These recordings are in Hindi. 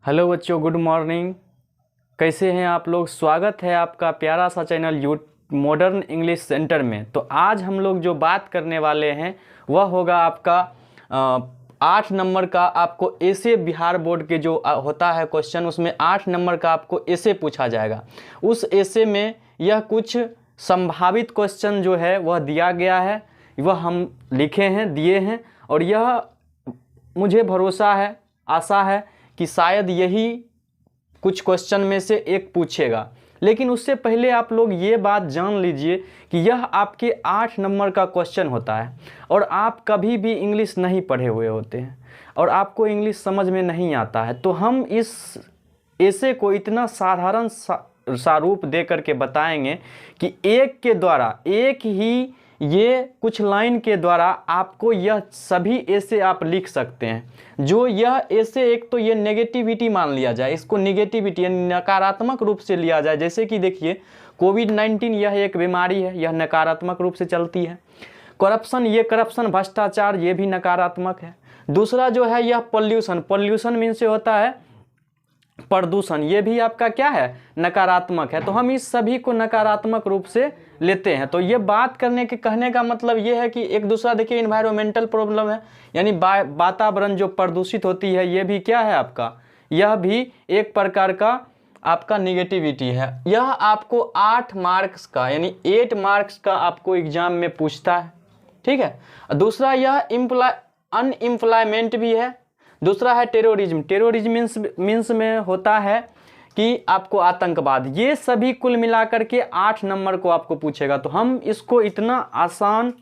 हेलो बच्चों, गुड मॉर्निंग। कैसे हैं आप लोग? स्वागत है आपका प्यारा सा चैनल मॉडर्न इंग्लिश सेंटर में। तो आज हम लोग जो बात करने वाले हैं वह होगा आपका 8 नंबर का। आपको ऐसे बिहार बोर्ड के जो होता है क्वेश्चन, उसमें 8 नंबर का आपको ऐसे पूछा जाएगा। उस ऐसे में यह कुछ संभावित क्वेश्चन जो है वह दिया गया है, वह हम लिखे हैं, दिए हैं, और यह मुझे भरोसा है, आशा है कि शायद यही कुछ क्वेश्चन में से एक पूछेगा। लेकिन उससे पहले आप लोग ये बात जान लीजिए कि यह आपके 8 नंबर का क्वेश्चन होता है और आप कभी भी इंग्लिश नहीं पढ़े हुए होते हैं और आपको इंग्लिश समझ में नहीं आता है। तो हम इस ऐसे को इतना साधारण सा रूप दे करके बताएंगे कि एक के द्वारा, एक ही ये कुछ लाइन के द्वारा आपको यह सभी ऐसे आप लिख सकते हैं। जो यह ऐसे, एक तो ये नेगेटिविटी मान लिया जाए, इसको नेगेटिविटी यानी नकारात्मक रूप से लिया जाए। जैसे कि देखिए, कोविड-19 यह एक बीमारी है, यह नकारात्मक रूप से चलती है। करप्शन, ये करप्शन, भ्रष्टाचार, ये भी नकारात्मक है। दूसरा जो है यह पॉल्यूशन, पॉल्यूशन मीन से होता है प्रदूषण, ये भी आपका क्या है, नकारात्मक है। तो हम इस सभी को नकारात्मक रूप से लेते हैं। तो ये बात करने के कहने का मतलब ये है कि एक दूसरा, देखिए, इन्वायरमेंटल प्रॉब्लम है, यानी वातावरण जो प्रदूषित होती है, ये भी क्या है आपका, यह भी एक प्रकार का आपका निगेटिविटी है। यह आपको 8 मार्क्स का यानी 8 मार्क्स का आपको एग्जाम में पूछता है, ठीक है। दूसरा यह अनएम्प्लॉयमेंट भी है। दूसरा है टेररिज्म, टेररिज्म मीन्स में होता है कि आपको आतंकवाद। ये सभी कुल मिलाकर के 8 नंबर को आपको पूछेगा। तो हम इसको इतना आसान,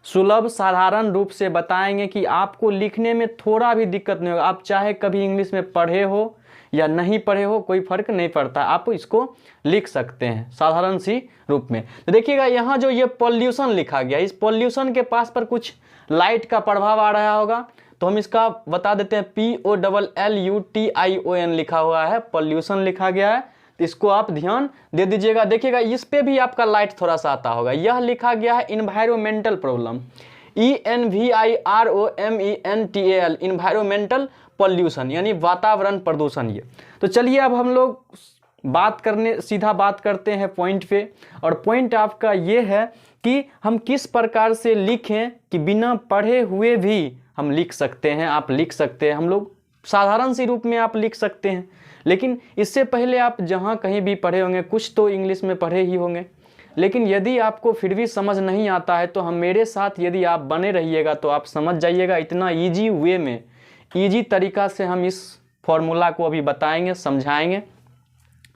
सुलभ, साधारण रूप से बताएंगे कि आपको लिखने में थोड़ा भी दिक्कत नहीं होगा। आप चाहे कभी इंग्लिश में पढ़े हो या नहीं पढ़े हो, कोई फर्क नहीं पड़ता, आप इसको लिख सकते हैं साधारण सी रूप में। तो देखिएगा, यहाँ जो ये पॉल्यूशन लिखा गया, इस पॉल्यूशन के पास पर कुछ लाइट का प्रभाव आ रहा होगा, तो हम इसका बता देते हैं। POLLUTION लिखा हुआ है, पॉल्यूशन लिखा गया है, तो इसको आप ध्यान दे दीजिएगा। देखिएगा, इस पे भी आपका लाइट थोड़ा सा आता होगा। यह लिखा गया है environmental problem, ENVIROMENTAL, environmental pollution यानी वातावरण प्रदूषण। ये तो चलिए अब हम लोग सीधा बात करते हैं पॉइंट पे। और पॉइंट आपका ये है कि हम किस प्रकार से लिखें कि बिना पढ़े हुए भी हम लिख सकते हैं। आप लिख सकते हैं, हम लोग साधारण सी रूप में आप लिख सकते हैं। लेकिन इससे पहले आप जहाँ कहीं भी पढ़े होंगे, कुछ तो इंग्लिश में पढ़े ही होंगे। लेकिन यदि आपको फिर भी समझ नहीं आता है तो हम मेरे साथ यदि आप बने रहिएगा तो आप समझ जाइएगा। इतना ईजी वे में, ईजी तरीका से हम इस फॉर्मूला को अभी बताएंगे, समझाएंगे।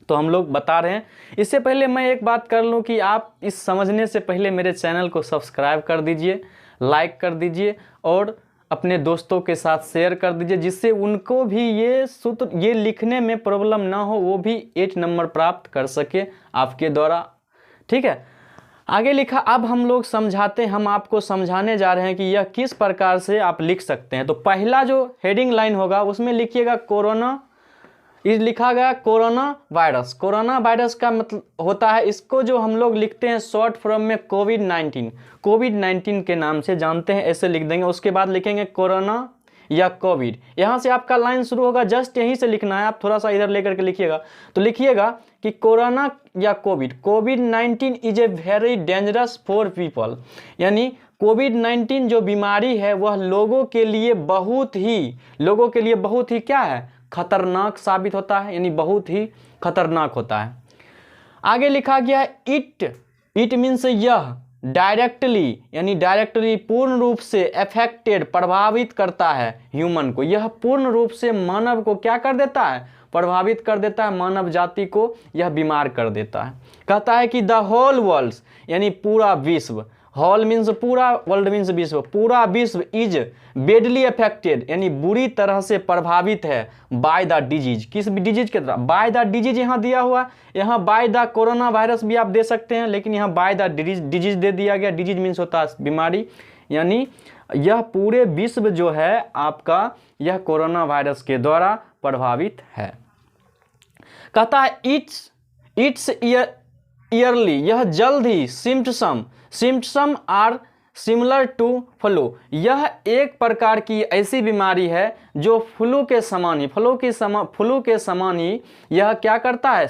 तो हम लोग बता रहे हैं। इससे पहले मैं एक बात कर लूँ कि आप इस समझने से पहले मेरे चैनल को सब्सक्राइब कर दीजिए, लाइक कर दीजिए और अपने दोस्तों के साथ शेयर कर दीजिए, जिससे उनको भी ये सूत्र, ये लिखने में प्रॉब्लम ना हो, वो भी 8 नंबर प्राप्त कर सके आपके द्वारा, ठीक है। आगे लिखा, अब हम लोग समझाते हैं, हम आपको समझाने जा रहे हैं कि यह किस प्रकार से आप लिख सकते हैं। तो पहला जो हेडिंग लाइन होगा उसमें लिखिएगा कोरोना, इस लिखा गया कोरोना वायरस। कोरोना वायरस का मतलब होता है, इसको जो हम लोग लिखते हैं शॉर्ट फॉर्म में कोविड-19, कोविड-19 के नाम से जानते हैं, ऐसे लिख देंगे। उसके बाद लिखेंगे कोरोना या कोविड। यहाँ से आपका लाइन शुरू होगा, जस्ट यहीं से लिखना है, आप थोड़ा सा इधर लेकर के लिखिएगा। तो लिखिएगा कि कोरोना या कोविड-19 is a very dangerous for people, यानी कोविड-19 जो बीमारी है वह लोगों के लिए बहुत ही क्या है, खतरनाक साबित होता है, यानी बहुत ही खतरनाक होता है। आगे लिखा गया है इट मीन्स यह, डायरेक्टली यानी डायरेक्टली पूर्ण रूप से, अफेक्टेड प्रभावित करता है ह्यूमन को। यह पूर्ण रूप से मानव को क्या कर देता है, प्रभावित कर देता है, मानव जाति को यह बीमार कर देता है। कहता है कि द होल वर्ल्ड यानी पूरा विश्व, होल मीन्स पूरा, वर्ल्ड मीन्स विश्व, पूरा विश्व इज बेडली अफेक्टेड यानी बुरी तरह से प्रभावित है बाय द डिजीज। किस डिजीज के तरह, बाय द डिजीज यहाँ दिया हुआ, यहाँ बाय द कोरोना वायरस भी आप दे सकते हैं, लेकिन यहाँ बाय द डिजीज दे दिया गया। डिजीज मीन्स होता है बीमारी, यानी यह पूरे विश्व जो है आपका, यह कोरोना वायरस के द्वारा प्रभावित है। कहता है इट्स ईयरली, यह जल्द ही symptom are similar to flu, यह एक प्रकार की ऐसी बीमारी है जो फ्लू के समान ही यह क्या करता है,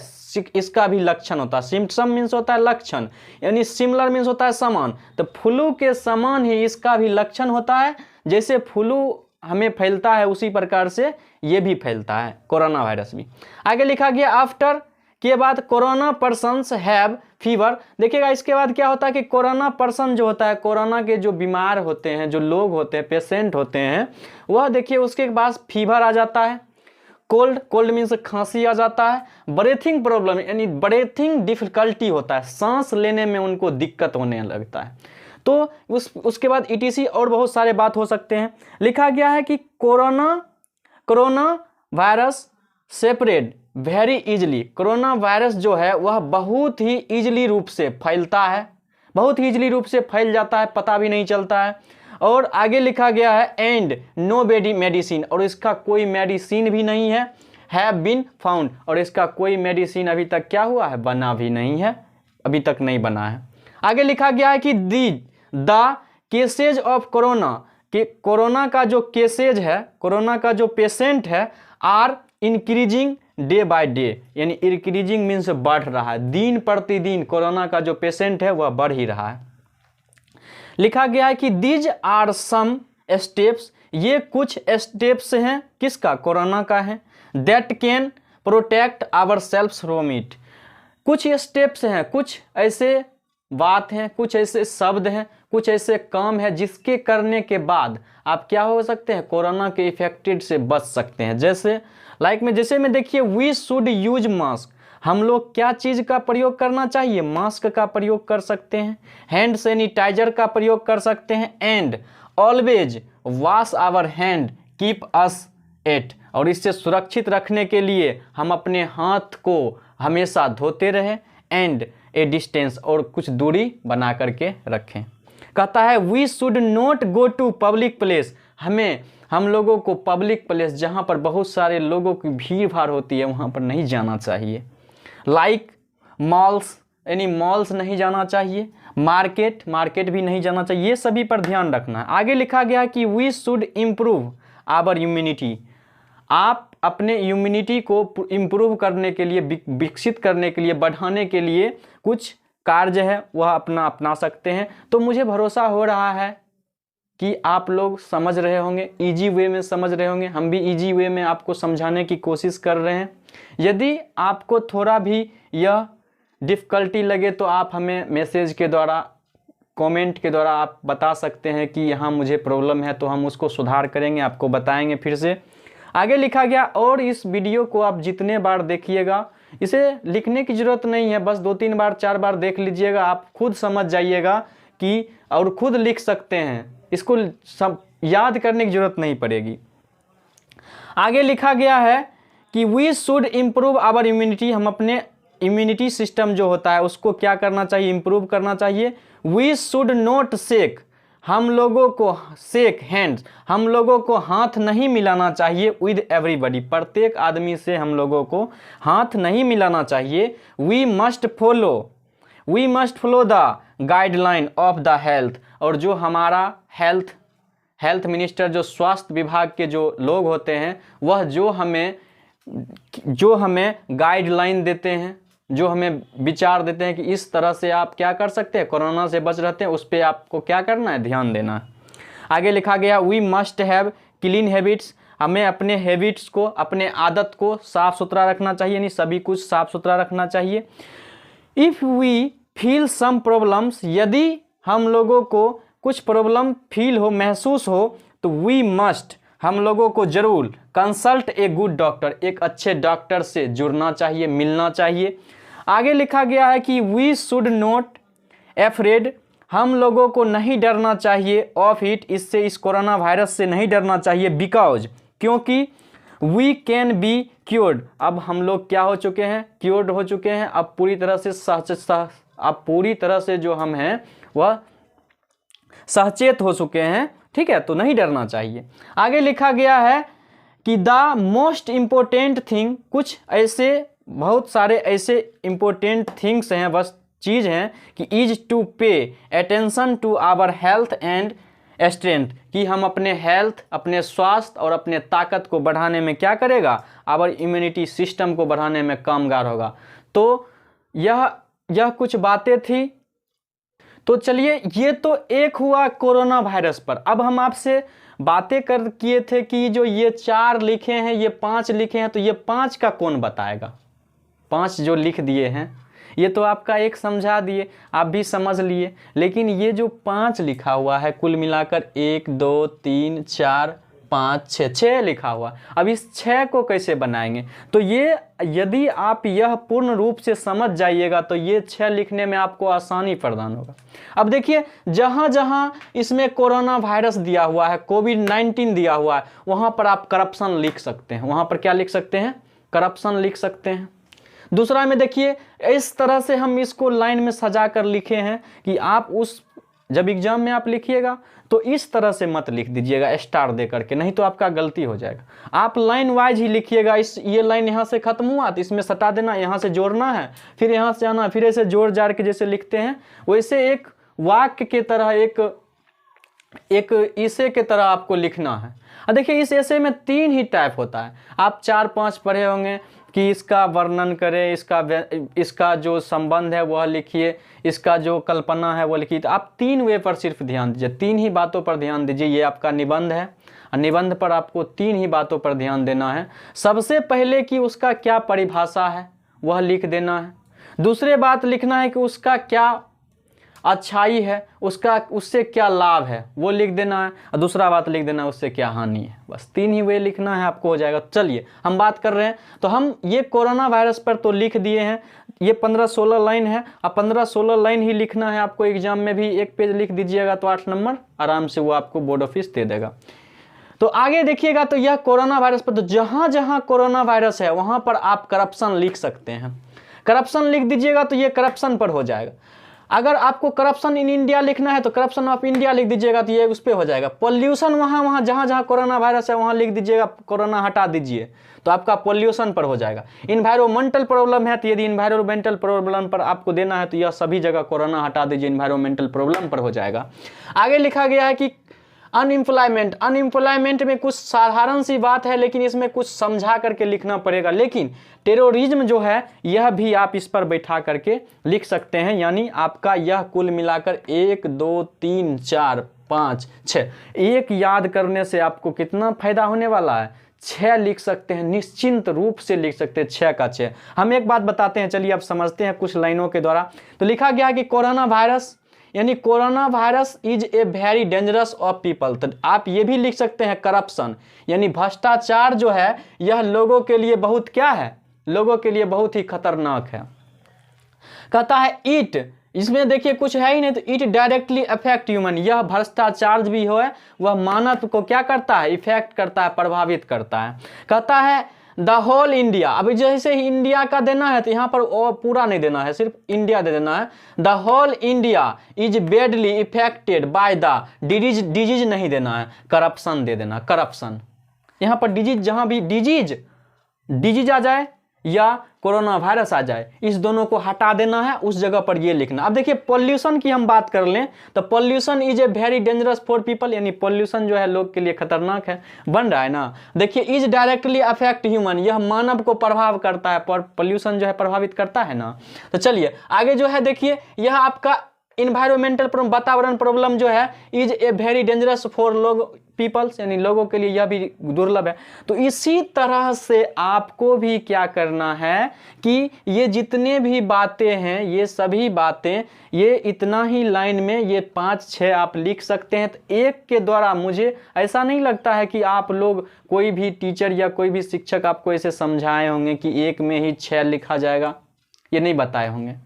इसका भी लक्षण होता है। सिम्पटम मीन्स होता है लक्षण, यानी सिमिलर मीन्स होता है समान, तो फ्लू के समान ही इसका भी लक्षण होता है। जैसे फ्लू हमें फैलता है उसी प्रकार से ये भी फैलता है, कोरोना वायरस भी। आगे लिखा गया आफ्टर के बाद कोरोना पर्सन्स हैव फीवर। देखिएगा इसके बाद क्या होता है कि कोरोना पर्सन जो होता है, कोरोना के जो बीमार होते हैं, जो लोग होते हैं, पेशेंट होते हैं, वह देखिए उसके बाद फीवर आ जाता है, कोल्ड मीन्स खांसी आ जाता है, ब्रीथिंग प्रॉब्लम यानी ब्रीथिंग डिफिकल्टी होता है, सांस लेने में उनको दिक्कत होने लगता है। तो उसके बाद ETC और बहुत सारे बात हो सकते हैं। लिखा गया है कि corona virus separate very easily, corona virus जो है वह बहुत ही इजली रूप से फैलता है, बहुत ही इजली रूप से फैल जाता है, पता भी नहीं चलता है। और आगे लिखा गया है एंड नो मेडिसिन, और इसका कोई मेडिसिन भी नहीं है, हैव बीन फाउंड, और इसका कोई मेडिसिन अभी तक क्या हुआ है, बना भी नहीं है, अभी तक नहीं बना है। आगे लिखा गया है कि द केसेज ऑफ कोरोना, कि कोरोना का जो केसेज है, कोरोना का जो पेशेंट है, are increasing day by day, यानी इंक्रीजिंग मीन्स बढ़ रहा है, दिन प्रतिदिन कोरोना का जो पेशेंट है वह बढ़ ही रहा है। लिखा गया है कि दीज आर सम स्टेप्स, ये कुछ स्टेप्स हैं, किसका, कोरोना का है, that can protect our self from it. कुछ स्टेप्स हैं, कुछ ऐसे बात हैं, कुछ ऐसे शब्द हैं, कुछ ऐसे काम है जिसके करने के बाद आप क्या हो सकते हैं, कोरोना के इफेक्टेड से बच सकते हैं। जैसे जैसे में देखिए वी शुड यूज मास्क, हम लोग क्या चीज़ का प्रयोग करना चाहिए, मास्क का प्रयोग कर सकते हैं, हैंड सैनिटाइजर का प्रयोग कर सकते हैं, and always wash our hand keep us at, और इससे सुरक्षित रखने के लिए हम अपने हाथ को हमेशा धोते रहें, एंड ए डिस्टेंस, और कुछ दूरी बना करके रखें। कहता है we should not go to public place, हम लोगों को पब्लिक प्लेस जहाँ पर बहुत सारे लोगों की भीड़ भाड़ होती है वहाँ पर नहीं जाना चाहिए, लाइक मॉल्स, यानी मॉल्स नहीं जाना चाहिए, मार्केट भी नहीं जाना चाहिए, ये सभी पर ध्यान रखना है। आगे लिखा गया कि we should improve our immunity, आप अपने इम्यूनिटी को इम्प्रूव करने के लिए, विकसित करने के लिए, बढ़ाने के लिए कुछ कार्य है वह अपना सकते हैं। तो मुझे भरोसा हो रहा है कि आप लोग समझ रहे होंगे, इजी वे में समझ रहे होंगे, हम भी इजी वे में आपको समझाने की कोशिश कर रहे हैं। यदि आपको थोड़ा भी यह डिफ़िकल्टी लगे तो आप हमें मैसेज के द्वारा, कमेंट के द्वारा आप बता सकते हैं कि यहाँ मुझे प्रॉब्लम है, तो हम उसको सुधार करेंगे, आपको बताएंगे फिर से। आगे लिखा गया और इस वीडियो को आप जितने बार देखिएगा, इसे लिखने की ज़रूरत नहीं है, बस 2-3 बार 4 बार देख लीजिएगा, आप खुद समझ जाइएगा कि, और खुद लिख सकते हैं, इसको सब याद करने की ज़रूरत नहीं पड़ेगी। आगे लिखा गया है कि we should improve our immunity, हम अपने इम्यूनिटी सिस्टम जो होता है उसको क्या करना चाहिए, इम्प्रूव करना चाहिए। वी शुड नॉट शेक, हम लोगों को शेक हैंड्स, हम लोगों को हाथ नहीं मिलाना चाहिए विद एवरीबडी, प्रत्येक आदमी से हम लोगों को हाथ नहीं मिलाना चाहिए। We must follow the guideline of the health, और जो हमारा हेल्थ मिनिस्टर, जो स्वास्थ्य विभाग के जो लोग होते हैं, वह जो हमें गाइडलाइन देते हैं, जो हमें विचार देते हैं कि इस तरह से आप क्या कर सकते हैं, कोरोना से बच रहते हैं, उस पर आपको क्या करना है, ध्यान देना है। आगे लिखा गया we must have clean habits, हमें अपने हैबिट्स को, अपने आदत को साफ़ सुथरा रखना चाहिए, यानी सभी कुछ साफ़ सुथरा रखना चाहिए। If we feel some problems, यदि हम लोगों को कुछ प्रॉब्लम फील हो, महसूस हो, तो वी मस्ट, हम लोगों को ज़रूर कंसल्ट ए गुड डॉक्टर, एक अच्छे डॉक्टर से जुड़ना चाहिए, मिलना चाहिए। आगे लिखा गया है कि वी शुड नॉट एफ्रेड, हम लोगों को नहीं डरना चाहिए ऑफ इट, इससे, इस कोरोना वायरस से नहीं डरना चाहिए, बिकॉज, क्योंकि वी कैन बी क्योर्ड, अब हम लोग क्या हो चुके हैं, क्योर्ड हो चुके हैं, अब पूरी तरह से जो हम हैं वह सचेत हो चुके हैं, ठीक है, तो नहीं डरना चाहिए। आगे लिखा गया है कि द मोस्ट इम्पोर्टेंट थिंग, कुछ ऐसे बहुत सारे ऐसे इम्पोर्टेंट थिंग्स हैं, बस चीज़ हैं कि is to pay attention to our health and strength, कि हम अपने हेल्थ, अपने स्वास्थ्य और अपने ताकत को बढ़ाने में क्या करेगा, आवर इम्यूनिटी सिस्टम को बढ़ाने में कामगार होगा। तो यह कुछ बातें थी। तो चलिए, ये तो एक हुआ कोरोना वायरस पर। अब हम आपसे बातें कर किए थे कि जो ये 4 लिखे हैं, ये 5 लिखे हैं, तो ये 5 का कौन बताएगा। 5 जो लिख दिए हैं ये तो आपका एक समझा दिए, आप भी समझ लिए, लेकिन ये जो 5 लिखा हुआ है कुल मिलाकर 1 2 3 4 5 6 लिखा हुआ, अब इस 6 को कैसे बनाएंगे। तो ये यदि आप यह पूर्ण रूप से समझ जाइएगा तो ये 6 लिखने में आपको आसानी प्रदान होगा। अब देखिए, जहाँ जहाँ इसमें कोरोना वायरस दिया हुआ है, कोविड-19 दिया हुआ है, वहाँ पर आप करप्शन लिख सकते हैं। वहाँ पर क्या लिख सकते हैं, करप्शन लिख सकते हैं। दूसरा में देखिए, इस तरह से हम इसको लाइन में सजा कर लिखे हैं कि आप जब एग्जाम में आप लिखिएगा तो इस तरह से मत लिख दीजिएगा स्टार दे करके, नहीं तो आपका गलती हो जाएगा। आप लाइन वाइज ही लिखिएगा। ये लाइन यहाँ से खत्म हुआ तो इसमें सटा देना, यहाँ से जोड़ना है, फिर यहाँ से आना, फिर ऐसे जोड़ जाड़ के जैसे लिखते हैं वैसे एक वाक्य के तरह, एक इसे के तरह आपको लिखना है। और देखिए, इस ऐसे में 3 ही टाइप होता है। आप 4-5 पढ़े होंगे कि इसका वर्णन करें, इसका जो संबंध है वह लिखिए, इसका जो कल्पना है वो लिखिए। तो आप 3 वे पर सिर्फ ध्यान दीजिए, 3 ही बातों पर ध्यान दीजिए। ये आपका निबंध है, निबंध पर आपको 3 ही बातों पर ध्यान देना है। सबसे पहले कि उसका क्या परिभाषा है वह लिख देना है। दूसरे बात लिखना है कि उसका क्या अच्छाई है, उससे क्या लाभ है वो लिख देना है। और दूसरा बात लिख देना है उससे क्या हानि है। बस 3 ही वे लिखना है, आपको हो जाएगा। चलिए, हम बात कर रहे हैं तो हम ये कोरोना वायरस पर तो लिख दिए हैं। ये 15-16 लाइन है। अब 15-16 लाइन ही लिखना है आपको। एग्जाम में भी 1 पेज लिख दीजिएगा तो 8 नंबर आराम से वो आपको बोर्ड ऑफिस दे देगा। तो आगे देखिएगा, तो यह कोरोना वायरस पर, तो जहाँ जहाँ कोरोना वायरस है वहाँ पर आप करप्शन लिख सकते हैं। करप्शन लिख दीजिएगा तो ये करप्शन पर हो जाएगा। अगर आपको करप्शन इन इंडिया लिखना है तो करप्शन ऑफ इंडिया लिख दीजिएगा तो ये उस पर हो जाएगा। पॉल्यूशन वहाँ जहाँ जहाँ कोरोना वायरस है वहाँ लिख दीजिएगा, कोरोना हटा दीजिए तो आपका पॉल्यूशन पर हो जाएगा। इन्वायरमेंटल प्रॉब्लम है तो यदि इन्वायरमेंटल प्रॉब्लम पर आपको देना है तो यह सभी जगह कोरोना हटा दीजिए, इन्वायरमेंटल प्रॉब्लम पर हो जाएगा। आगे लिखा गया है कि अनएम्प्लॉयमेंट में कुछ साधारण सी बात है, लेकिन इसमें कुछ समझा करके लिखना पड़ेगा। लेकिन टेररिज्म जो है यह भी आप इस पर बैठा करके लिख सकते हैं। यानी आपका यह कुल मिलाकर 1 2 3 4 5 6, 1 याद करने से आपको कितना फायदा होने वाला है, 6 लिख सकते हैं, निश्चिंत रूप से लिख सकते हैं 6 का 6। हम एक बात बताते हैं, चलिए अब समझते हैं कुछ लाइनों के द्वारा। तो लिखा गया कि कोरोना वायरस यानी corona virus is a very dangerous of people. तो आप ये भी लिख सकते हैं करप्शन, यानी भ्रष्टाचार जो है यह लोगों के लिए बहुत क्या है, लोगों के लिए बहुत ही खतरनाक है। कहता है इट, इसमें देखिए कुछ है ही नहीं, तो इट डायरेक्टली अफेक्ट ह्यूमन, यह भ्रष्टाचार भी हो है वह मानव को क्या करता है, इफेक्ट करता है, प्रभावित करता है। कहता है द होल इंडिया, अभी जैसे ही इंडिया का देना है तो यहाँ पर पूरा नहीं देना है, सिर्फ इंडिया दे देना है। The whole India is badly affected by the disease नहीं देना है, करप्शन दे देना, करप्शन। यहाँ पर डिजीज, जहाँ भी डिजीज आ जाए या कोरोना वायरस आ जाए, इस दोनों को हटा देना है, उस जगह पर ये लिखना। अब देखिए पॉल्यूशन की हम बात कर लें तो pollution is a very dangerous for people, यानी पॉल्यूशन जो है लोग के लिए खतरनाक है, बन रहा है ना। देखिए इज डायरेक्टली अफेक्ट ह्यूमन, यह मानव को प्रभाव करता है, पॉल्यूशन जो है प्रभावित करता है ना। तो चलिए आगे जो है देखिए, यह आपका इन्वायरमेंटल वातावरण प्रॉब्लम जो है is a very dangerous for लोग पीपल्स, यानी लोगों के लिए यह भी दुर्लभ है। तो इसी तरह से आपको भी क्या करना है कि ये जितने भी बातें हैं, ये सभी बातें, ये इतना ही लाइन में ये 5-6 आप लिख सकते हैं। तो एक के द्वारा मुझे ऐसा नहीं लगता है कि आप लोग, कोई भी टीचर या कोई भी शिक्षक आपको ऐसे समझाए होंगे कि एक में ही 6 लिखा जाएगा, ये नहीं बताए होंगे।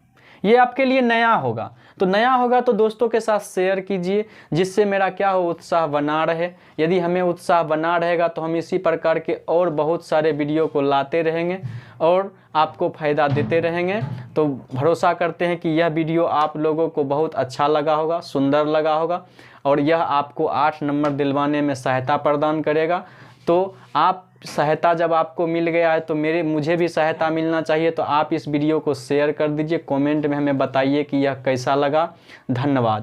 ये आपके लिए नया होगा, तो नया होगा तो दोस्तों के साथ शेयर कीजिए, जिससे मेरा क्या हो, उत्साह बना रहे। यदि हमें उत्साह बना रहेगा तो हम इसी प्रकार के और बहुत सारे वीडियो को लाते रहेंगे और आपको फ़ायदा देते रहेंगे। तो भरोसा करते हैं कि यह वीडियो आप लोगों को बहुत अच्छा लगा होगा, सुंदर लगा होगा और यह आपको 8 नंबर दिलवाने में सहायता प्रदान करेगा। तो आप सहायता जब आपको मिल गया है तो मुझे भी सहायता मिलना चाहिए। तो आप इस वीडियो को शेयर कर दीजिए, कमेंट में हमें बताइए कि यह कैसा लगा। धन्यवाद।